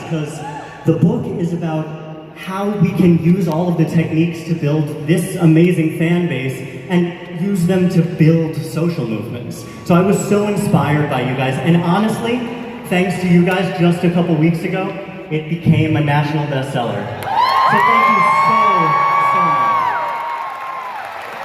because the book is about how we can use all of the techniques to build this amazing fan base and use them to build social movements. So I was so inspired by you guys, and honestly, thanks to you guys, just a couple weeks ago, it became a national bestseller. So thank you so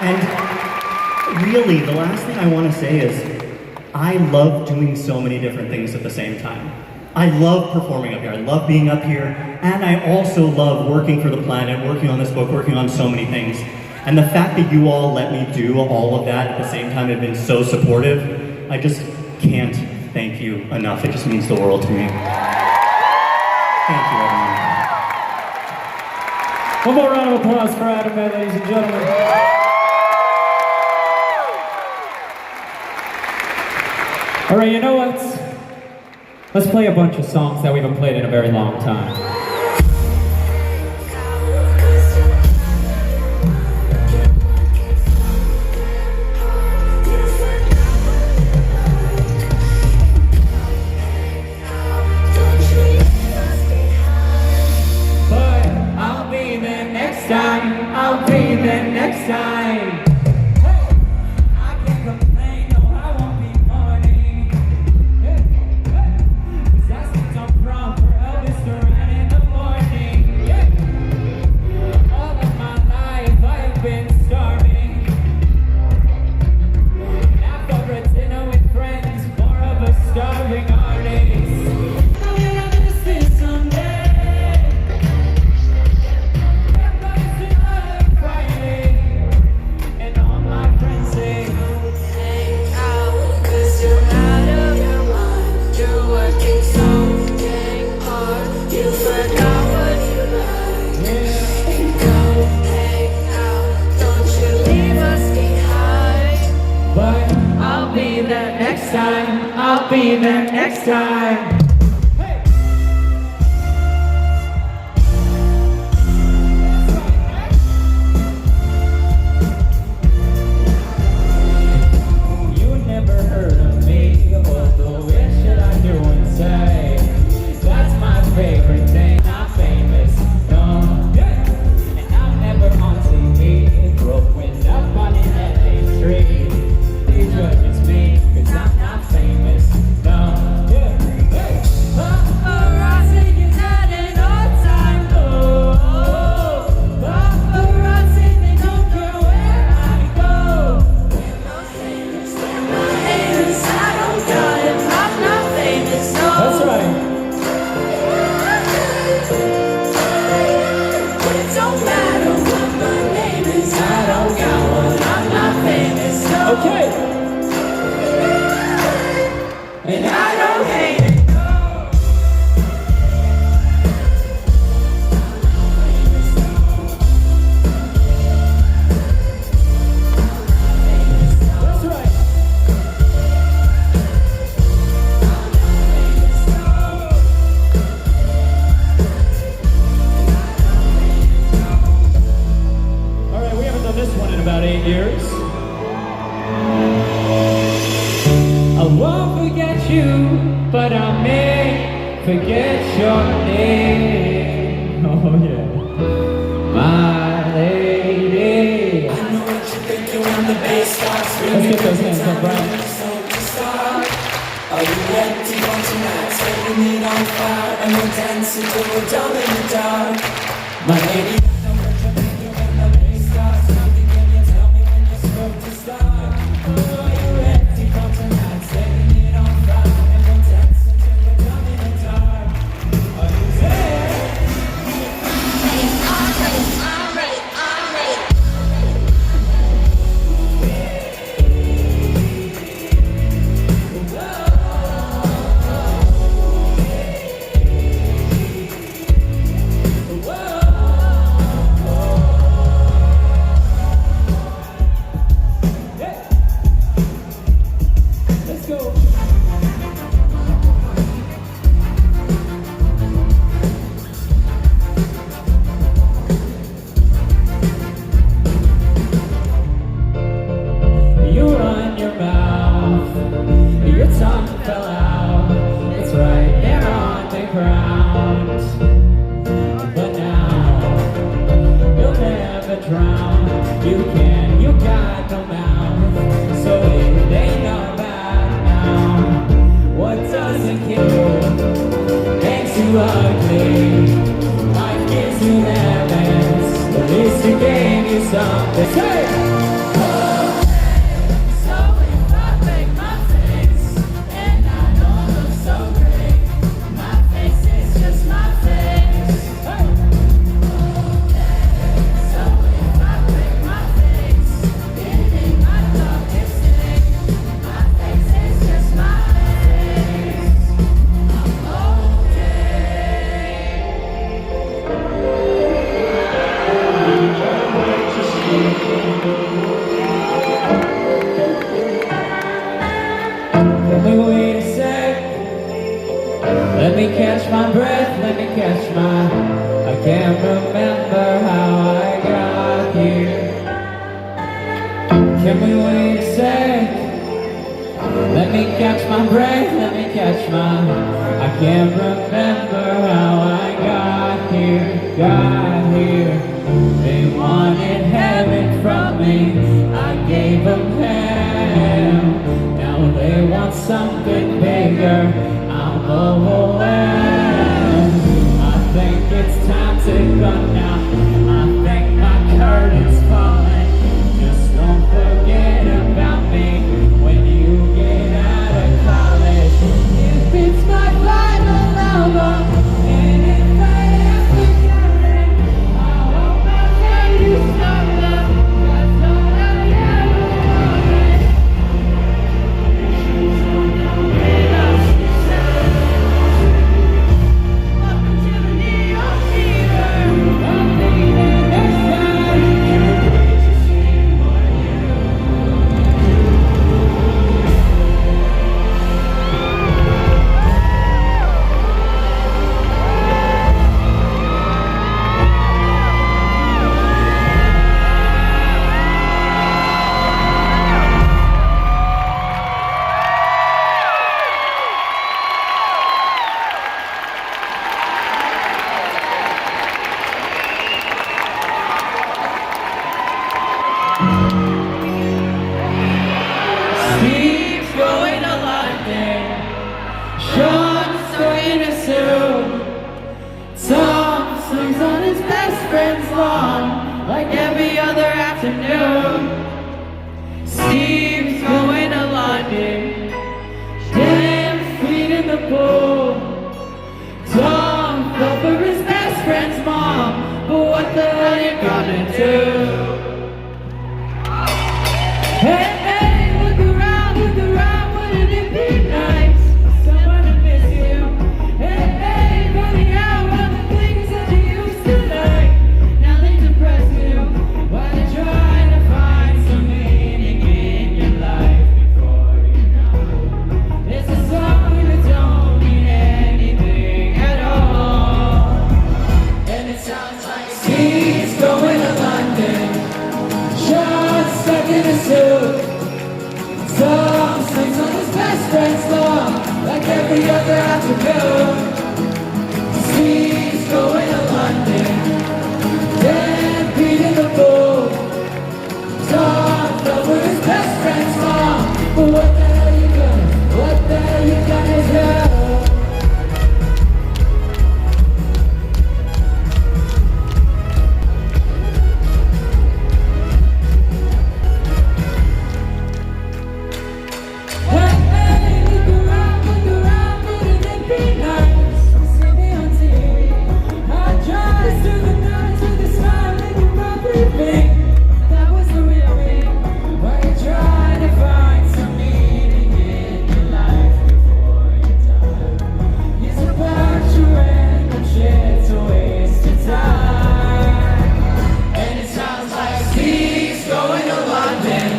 much. And really, the last thing I want to say is, I love doing so many different things at the same time. I love performing up here, I love being up here, and I also love working for the planet, working on this book, working on so many things. And the fact that you all let me do all of that at the same time and been so supportive, I just can't thank you enough. It just means the world to me. Thank you, everyone. One more round of applause for Adam, ladies and gentlemen. All right, you know what? Let's play a bunch of songs that we haven't played in a very long time. But I'll be there next time. I'll be there next time. I'll be there next time. Hey. You never heard of me, although where should I do and say? That's my favorite thing, not famous, no. And I'm never on TV, growing up on an LA street. They judges me, 'cause I'm not famous. Okay. And I don't hate it. That's right. All right, we haven't done this one in about 8 years. I won't forget you, but I may forget your name. Oh yeah, my lady. I know what you're thinking when the bass starts. Let's get those hands up, Brian. Are you ready for tonight? Setting it on fire and we're dancing till we're dumb in the dark. My lady. out. But now you'll never drown. You got no mouth. So it ain't about now. What doesn't kill you makes you ugly. Life gives you lemons. At least it gave you something. Say! Wait a sec. Let me catch my breath, let me catch my... I can't remember how I got here. Can we wait a sec? Let me catch my breath, let me catch my... I can't remember how I got here, got here. They wanted heaven from me, I gave them hell. Now they want something bigger, I'm overwhelmed. I think it's time to go now. I think my curtain's falling. Just don't forget about me when you get out of college. If it's my final album, and if I ever got it, I hope I tell you something. That's all I ever wanted. Steve's going to London, Sean's going to Sue, Tom swings on his best friend's lawn like every other afternoon. Steve's going to London, 10 feet in the pool. Tom fell for his best friend's mom, but what the hell are you gonna do? Hey! Tom sings on his best friend's lawn like every other afternoon. Steve's going to London, 10 feet in the pool. Tom fell for his best friend's mom, but what the hell you gonna, what the hell you gonna do?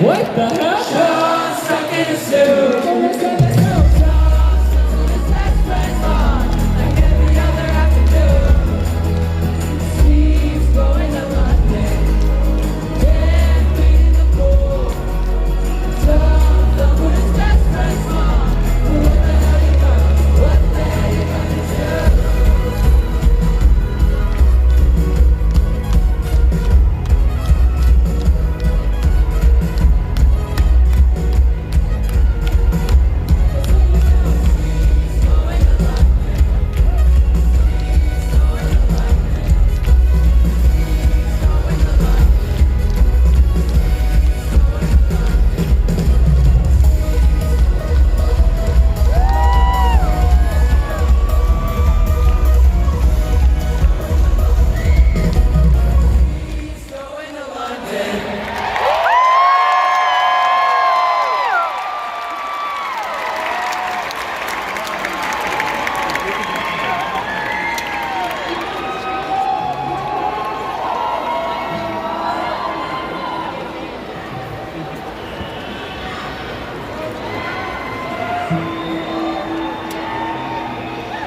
What the hell? Sean's stuck in a suit. Like every other afternoon. Steve's going to London, 10 feet in the pool. Tom fell for his best friend's mom. What the hell you gonna do?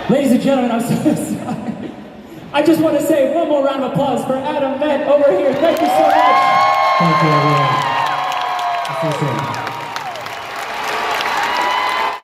Ladies and gentlemen, I'm so sorry. I just want to say one more round of applause for Adam Vett over here. Thank you so much. Thank you, everyone. Appreciate it.